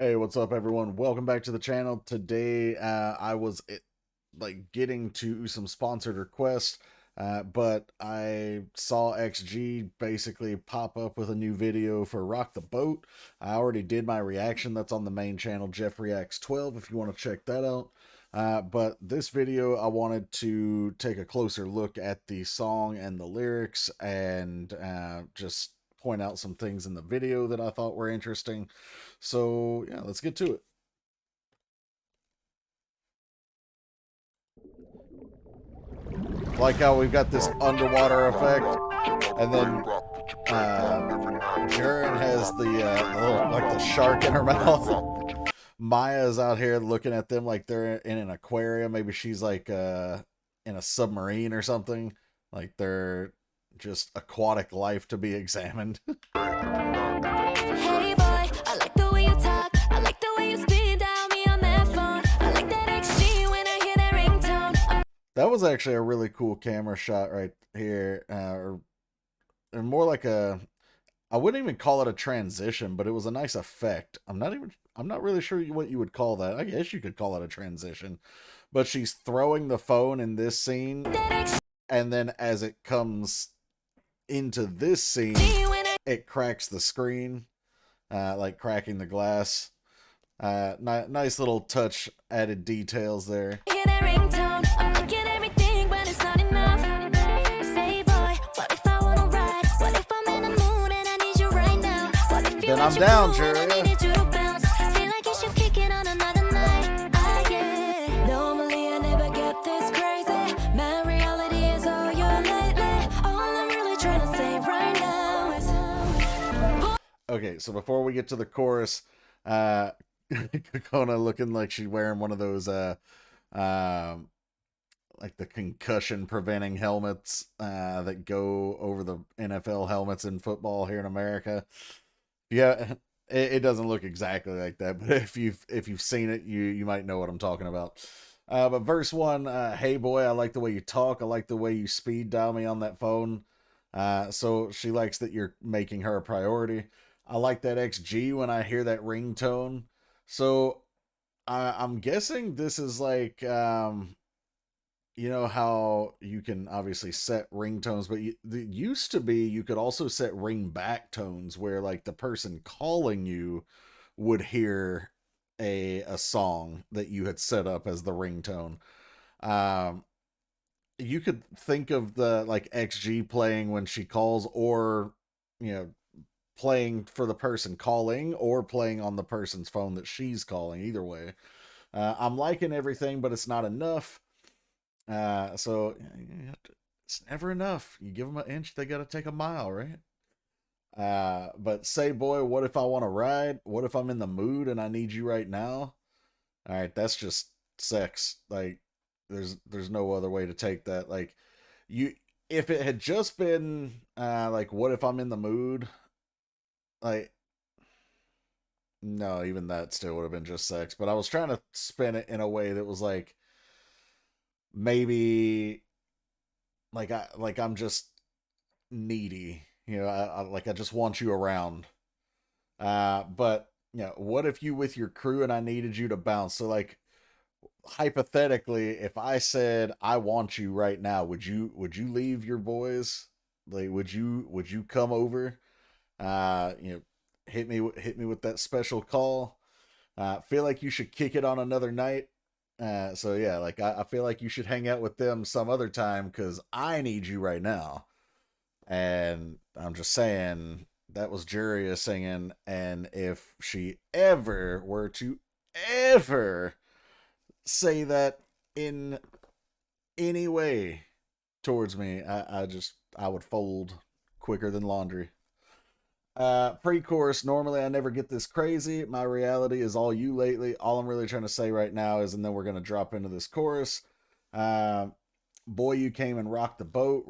Hey, what's up, everyone? Welcome back to the channel. Today, I was getting to some sponsored requests, but I saw XG basically pop up with a new video for Rock the Boat. I already did my reaction. That's on the main channel, Jeff Reacts 12, if you want to check that out. But this video, I wanted to take a closer look at the song and the lyrics and just point out some things in the video that I thought were interesting. So, yeah, let's get to it. Like how we've got this underwater effect, and then Jaren has the little, like the shark in her mouth. Maya's out here looking at them like they're in an aquarium. Maybe she's like in a submarine or something. Like they're just aquatic life to be examined. Hey boy, I like the way you talk. I like the way you speed dial me on that phone. I like that XG when I hear that ringtone. That was actually a really cool camera shot right here. Or more like I wouldn't even call it a transition, but it was a nice effect. I'm not really sure what you would call that. I guess you could call it a transition. But she's throwing the phone in this scene, and then as it comes into this scene, it cracks the screen, like cracking the glass. Nice little touch, added details there. Hear that ringtone. I'm looking everything, but it's not enough. Say boy, what if I wanna ride? What if I'm in the mood and I need you right now? What if you Then I'm down, Jerry. I Jerry. needed you to bounce. Feel like you should kick it on another night. I get. Normally I never get this crazy. My reality is all you lately. All I'm really trying to say right now is. Okay, so before we get to the chorus, Kokona looking like she's wearing one of those like the concussion preventing helmets that go over the NFL helmets in football here in America. Yeah, it doesn't look exactly like that, but if you've seen it, you might know what I'm talking about. But verse 1, hey boy, I like the way you talk. I like the way you speed dial me on that phone. So she likes that you're making her a priority. I like that XG when I hear that ringtone. So I'm guessing this is like, you know how you can obviously set ringtones, but it used to be you could also set ring back tones where like the person calling you would hear a song that you had set up as the ringtone. Um, you could think of the like XG playing when she calls, or you know, playing for the person calling, or playing on the person's phone that she's calling. Either way, I'm liking everything, but it's not enough. So it's never enough. You give them an inch, they got to take a mile, right? But say, boy, what if I want to ride? What if I'm in the mood and I need you right now? All right, that's just sex. Like, there's no other way to take that. Like, you, if it had just been like, what if I'm in the mood? Like, no, even that still would have been just sex. But I was trying to spin it in a way that was like, maybe like I'm just needy, you know. I just want you around. But you know, what if you with your crew and I needed you to bounce? So like hypothetically, if I said I want you right now, would you leave your boys? Like would you come over? You know, hit me with that special call. Feel like you should kick it on another night. So yeah, like I feel like you should hang out with them some other time because I need you right now. And I'm just saying that was Juria singing, and if she ever were to ever say that in any way towards me, I would fold quicker than laundry. Pre-chorus, normally I never get this crazy. My reality is all you lately. All I'm really trying to say right now is, and then we're going to drop into this chorus. Uh, Boy, you came and rocked the boat,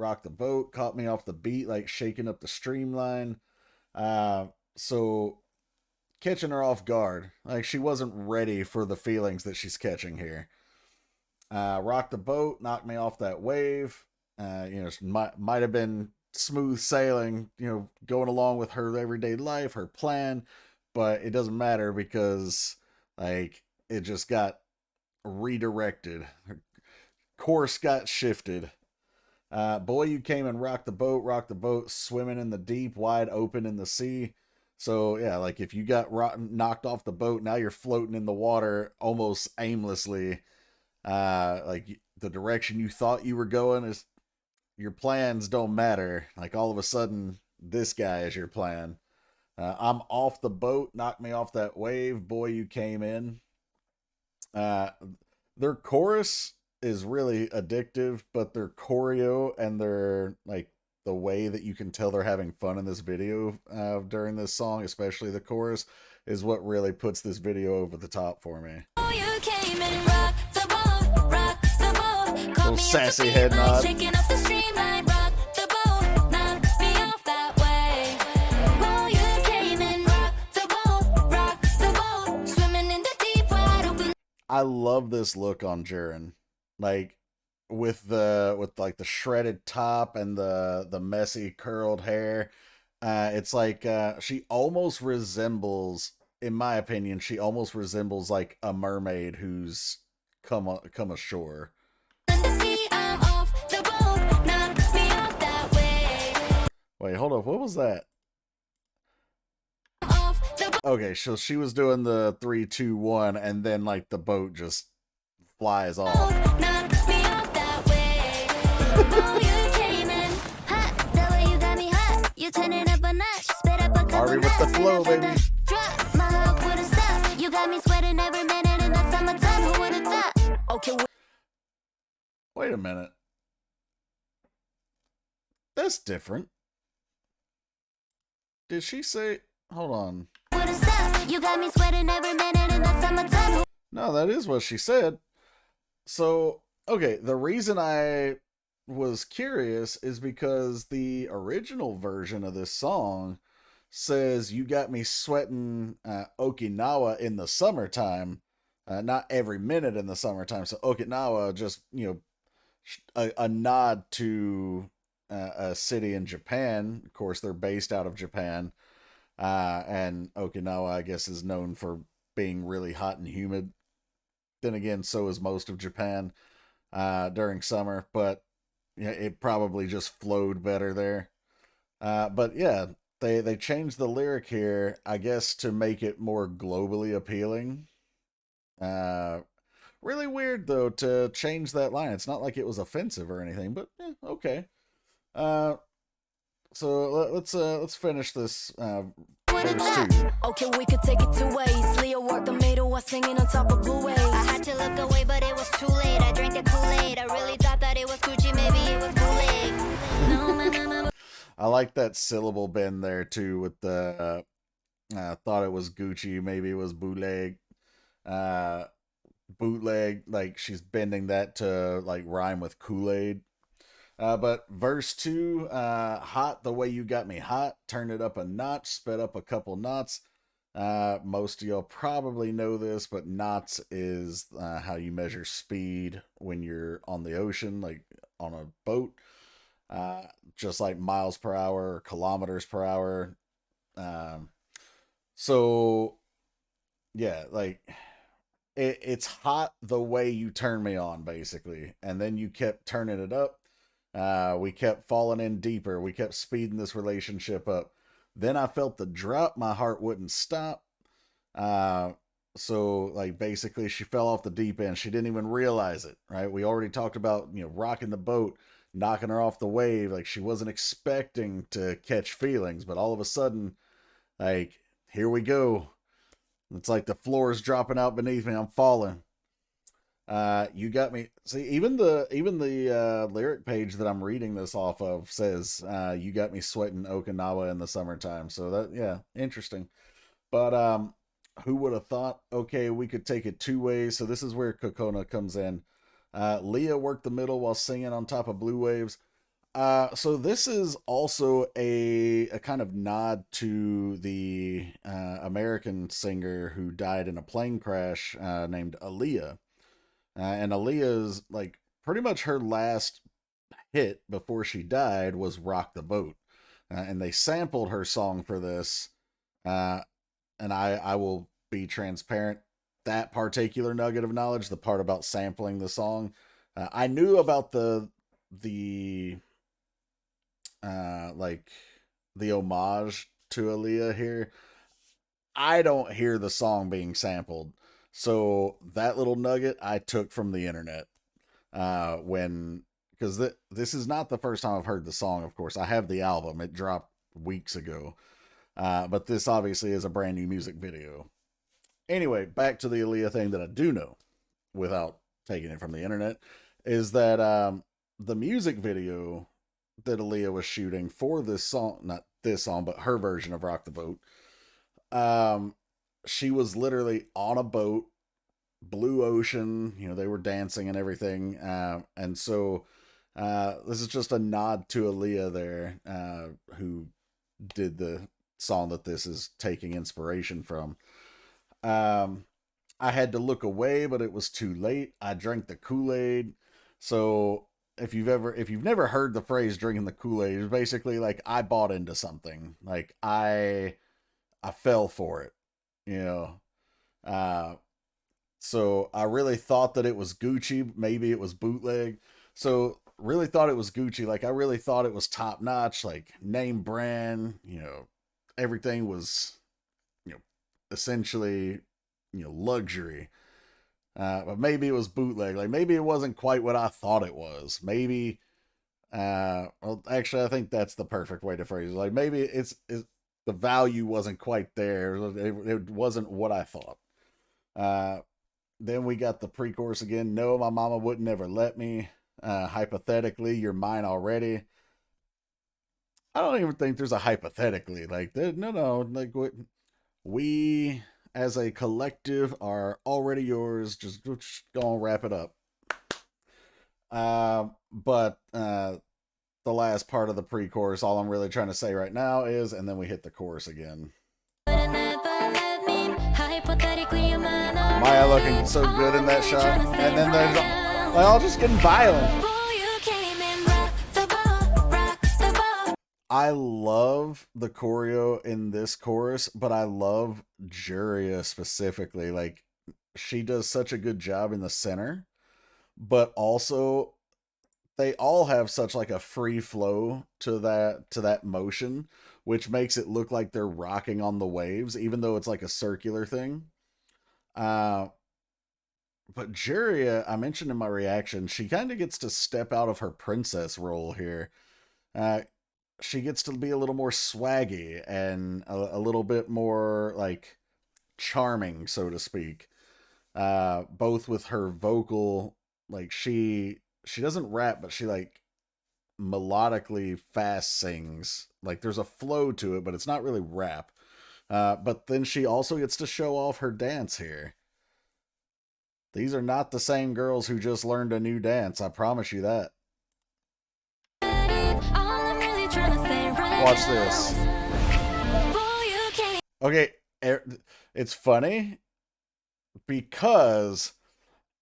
caught me off the beat, like shaking up the streamline. So catching her off guard, like she wasn't ready for the feelings that she's catching here. Rock the boat, knocked me off that wave. You know, might have been smooth sailing, you know, going along with her everyday life, her plan. but it doesn't matter because like it just got redirected. Course got shifted. Boy, you came and rocked the boat, swimming in the deep, wide open in the sea. So yeah, like if you got knocked off the boat, now you're floating in the water almost aimlessly. Like the direction you thought you were going is your plans don't matter. Like all of a sudden, this guy is your plan. I'm off the boat, knock me off that wave. Boy, you came in. Uh, their chorus is really addictive, but their choreo and their like the way that you can tell they're having fun in this video during this song, especially the chorus, is what really puts this video over the top for me. Little sassy head nod. I love this look on Jiren, like with like the shredded top and the messy curled hair. It's like she almost resembles, in my opinion, she almost resembles like a mermaid who's come ashore. Wait, hold up. What was that? Okay, so she was doing the 3, 2, 1, and then like the boat just flies off. Harvey with the flow, baby. Wait a minute. That's different. Did she say? Hold on. No, that is what she said. So, okay, the reason I was curious is because the original version of this song says you got me sweating Okinawa in the summertime, not every minute in the summertime. So Okinawa, just, you know, a nod to a city in Japan. Of course, they're based out of Japan. And Okinawa, I guess, is known for being really hot and humid. Then again, so is most of Japan during summer, but yeah, it probably just flowed better there. But yeah, they changed the lyric here, I guess, to make it more globally appealing. Really weird though to change that line. It's not like it was offensive or anything, but okay. So let's finish this verse 2. Okay, we could take it 2 ways. Leo worked the middle while singing on top of blue waves. I had to look away, but it was too late. I drank the Kool-Aid. I really thought that it was Gucci, maybe it was Kool-Aid. No. I like that syllable bend there too with the thought it was Gucci, maybe it was bootleg. Bootleg, like she's bending that to like rhyme with Kool-Aid. But verse 2, hot the way you got me hot, turn it up a notch, sped up a couple knots. Most of y'all probably know this, but knots is how you measure speed when you're on the ocean, like on a boat. Just like miles per hour or kilometers per hour. So, yeah, like it's hot the way you turn me on, basically. And then you kept turning it up. We kept falling in deeper. We kept speeding this relationship up. Then I felt the drop. My heart wouldn't stop. So like basically she fell off the deep end. She didn't even realize it, right? We already talked about, you know, rocking the boat, knocking her off the wave. Like she wasn't expecting to catch feelings, but all of a sudden, like, here we go. It's like the floor is dropping out beneath me. I'm falling. You got me. See, even the lyric page that I'm reading this off of says, you got me sweating Okinawa in the summertime. So that, yeah, interesting. But who would have thought? Okay, we could take it 2 ways. So this is where Kokona comes in. Leah worked the middle while singing on top of blue waves. So this is also a kind of nod to the American singer who died in a plane crash named Aaliyah. And Aaliyah's, like, pretty much her last hit before she died was Rock the Boat. And they sampled her song for this. and I will be transparent. That particular nugget of knowledge, the part about sampling the song, I knew about the like the homage to Aaliyah here. I don't hear the song being sampled, so that little nugget I took from the internet. When because this is not the first time I've heard the song. Of course, I have the album; it dropped weeks ago. But this obviously is a brand new music video. Anyway, back to the Aaliyah thing that I do know, without taking it from the internet, is that the music video that Aaliyah was shooting for this song, not this song, but her version of Rock the Boat, she was literally on a boat, blue ocean, they were dancing and everything. And so this is just a nod to Aaliyah there, who did the song that this is taking inspiration from. I had to look away, but it was too late. I drank the Kool-Aid. So if you've never heard the phrase drinking the Kool-Aid, it's basically like I bought into something. Like I fell for it, so I really thought that it was Gucci. Maybe it was bootleg. So really thought it was Gucci. Like I really thought it was top notch, like name brand, everything was, essentially, luxury. But maybe it was bootleg. Like maybe it wasn't quite what I thought it was. Maybe, well, actually, I think that's the perfect way to phrase it. Like maybe it's the value wasn't quite there. It wasn't what I thought. Then we got the pre-chorus again. No, my mama wouldn't ever let me. Hypothetically, you're mine already. I don't even think there's a hypothetically. Like, no. Like, we as a collective are already yours. Just gonna wrap it up. But the last part of the pre-chorus, all I'm really trying to say right now is, and then we hit the chorus again. Maya looking so good in that shot, and then they're all just getting violent. I love the choreo in this chorus, but I love Juria specifically. Like, she does such a good job in the center, but also they all have such like a free flow to that motion, which makes it look like they're rocking on the waves, even though it's like a circular thing. But Juria, I mentioned in my reaction, she kind of gets to step out of her princess role here. She gets to be a little more swaggy and a little bit more like charming, so to speak. Both with her vocal, like she doesn't rap, but she like melodically fast sings. Like there's a flow to it, but it's not really rap. But then she also gets to show off her dance here. These are not the same girls who just learned a new dance. I promise you that. Watch this. Okay, it's funny because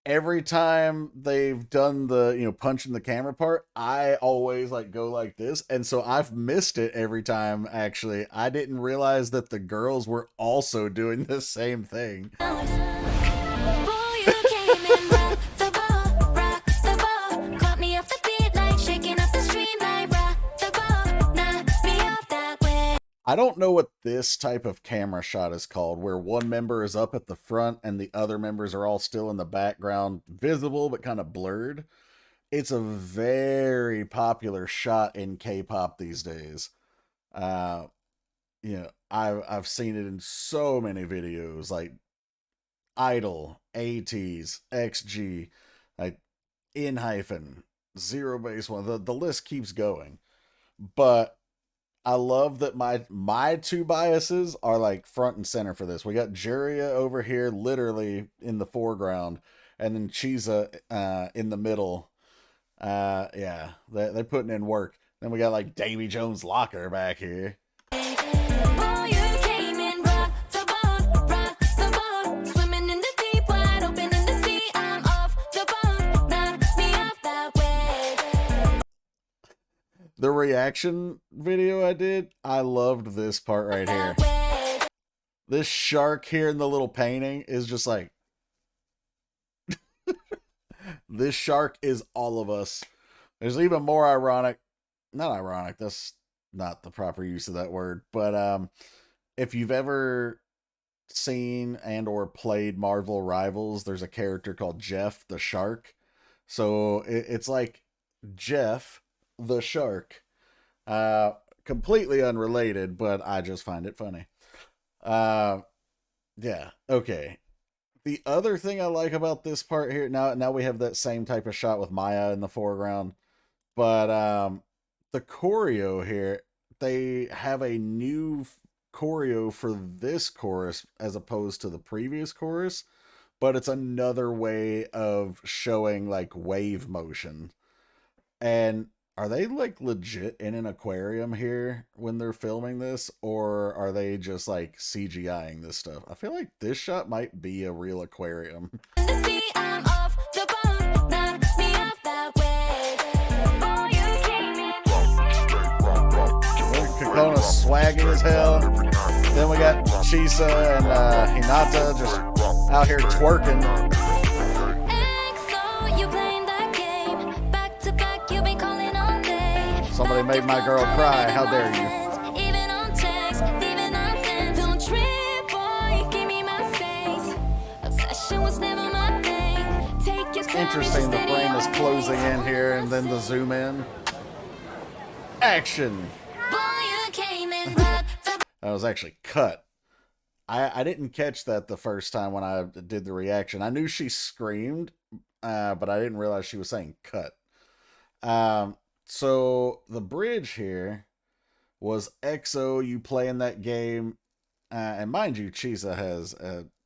every time they've done the, punching the camera part, I always like go like this. And so I've missed it every time, actually. I didn't realize that the girls were also doing the same thing. I don't know what this type of camera shot is called, where one member is up at the front and the other members are all still in the background, visible but kind of blurred. It's a very popular shot in K-pop these days. I've seen it in so many videos, like Idol, ATEEZ, XG, like ENHYPEN, Zero Base One. The list keeps going, but I love that my two biases are like front and center for this. We got Juria over here, literally in the foreground, and then Chiza in the middle. Yeah, they're putting in work. Then we got like Davy Jones' Locker back here. The reaction video I did, I loved this part right here. This shark here in the little painting is just like, this shark is all of us. There's even more ironic, not ironic, that's not the proper use of that word, but if you've ever seen and or played Marvel Rivals, there's a character called Jeff the Shark. So it's like Jeff the Shark. Completely unrelated, but I just find it funny. Yeah, okay. The other thing I like about this part here, now we have that same type of shot with Maya in the foreground, but the choreo here, they have a new choreo for this chorus as opposed to the previous chorus, but it's another way of showing like wave motion. And are they like legit in an aquarium here when they're filming this, or are they just like CGIing this stuff? I feel like this shot might be a real aquarium. Kakona swagging as hell. Then we got Chisa and Hinata just out here twerking. Somebody made my girl cry. How dare you? It's interesting, the frame is closing in here and then the zoom in. Action! That was actually cut. I didn't catch that the first time when I did the reaction. I knew she screamed, but I didn't realize she was saying cut. So the bridge here was EXO, you playing that game, and mind you, Chisa has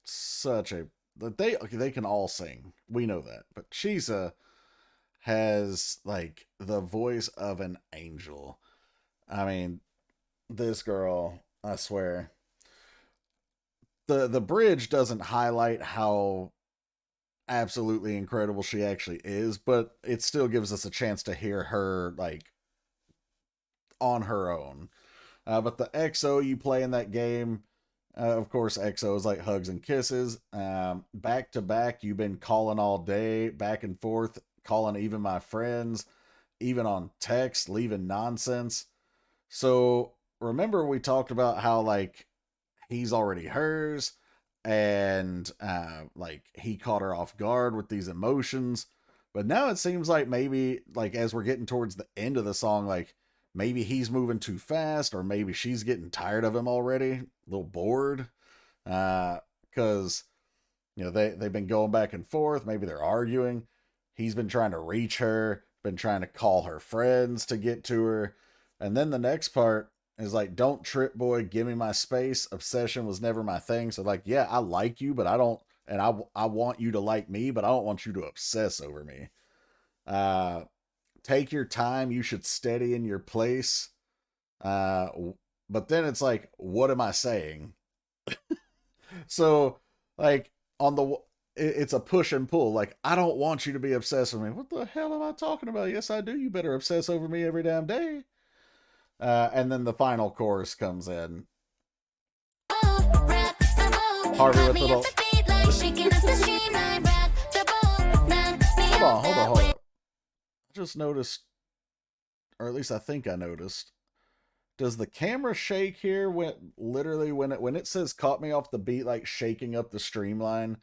such a they can all sing, we know that, but Chisa has like the voice of an angel. I mean, this girl, I swear. The bridge doesn't highlight how absolutely incredible she actually is, but it still gives us a chance to hear her like on her own. But the EXO you play in that game, of course EXO is like hugs and kisses. Back to back, you've been calling all day, back and forth, calling even my friends, even on text, leaving nonsense. So remember we talked about how like he's already hers, and like he caught her off guard with these emotions, but now it seems like maybe like as we're getting towards the end of the song, like maybe he's moving too fast, or maybe she's getting tired of him already, a little bored, because you know they've been going back and forth, maybe they're arguing, he's been trying to reach her, been trying to call her friends to get to her, and then the next part is like, don't trip, boy, give me my space. Obsession was never my thing. So like, yeah, I like you, but I don't, and I want you to like me, but I don't want you to obsess over me. Take your time. You should steady in your place. But then it's like, what am I saying? So like it's a push and pull. Like, I don't want you to be obsessed with me. What the hell am I talking about? Yes, I do. You better obsess over me every damn day. And then the final chorus comes in. Harvey with little... Hold on. I just noticed, or at least I think I noticed, does the camera shake here when it says caught me off the beat, like shaking up the streamline?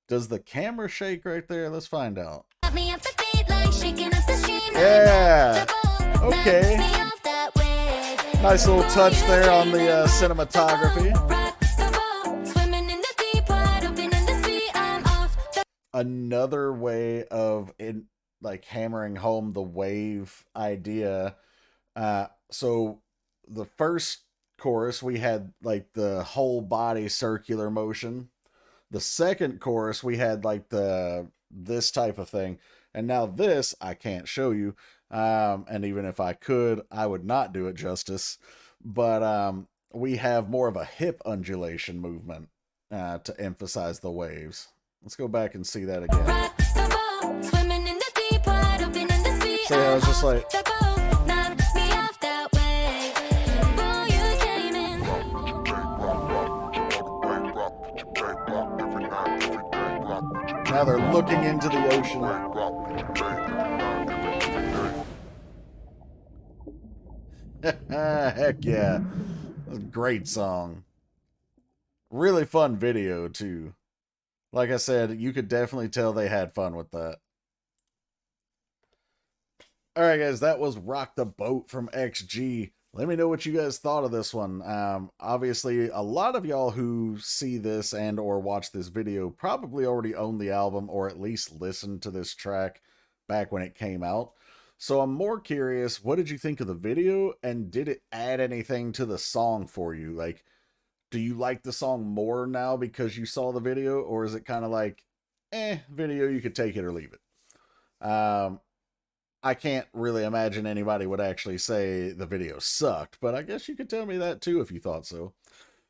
Does the camera shake right there? Let's find out. Yeah. Okay. Nice little touch there on the cinematography. Another way of like hammering home the wave idea. So the first chorus we had like the whole body circular motion. The second chorus we had like this type of thing. And now this I can't show you. And even if I could, I would not do it justice. But we have more of a hip undulation movement to emphasize the waves. Let's go back and see that again. So yeah, I was just like... Now they're looking into the ocean. Heck yeah. That's a great song. Really fun video, too. Like I said, you could definitely tell they had fun with that. Alright, guys, that was Rock the Boat from XG. Let me know what you guys thought of this one. Obviously, a lot of y'all who see this and or watch this video probably already own the album or at least listened to this track back when it came out. So I'm more curious, what did you think of the video, and did it add anything to the song for you? Like, do you like the song more now because you saw the video, or is it kind of like, video, you could take it or leave it? I can't really imagine anybody would actually say the video sucked, but I guess you could tell me that too if you thought so.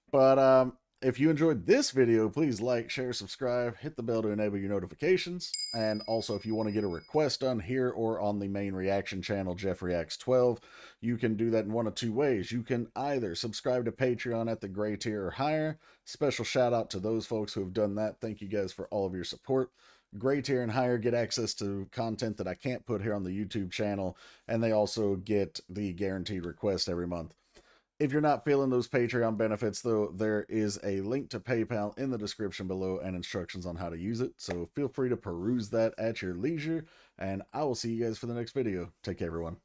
But if you enjoyed this video, please like, share, subscribe, hit the bell to enable your notifications. And also, if you want to get a request done here or on the main reaction channel, Jeff Reacts 12, you can do that in one of two ways. You can either subscribe to Patreon at the gray tier or higher. Special shout out to those folks who have done that. Thank you guys for all of your support. Gray tier and higher get access to content that I can't put here on the YouTube channel, and they also get the guaranteed request every month. If you're not feeling those Patreon benefits, though, there is a link to PayPal in the description below and instructions on how to use it, so feel free to peruse that at your leisure, and I will see you guys for the next video. Take care, everyone.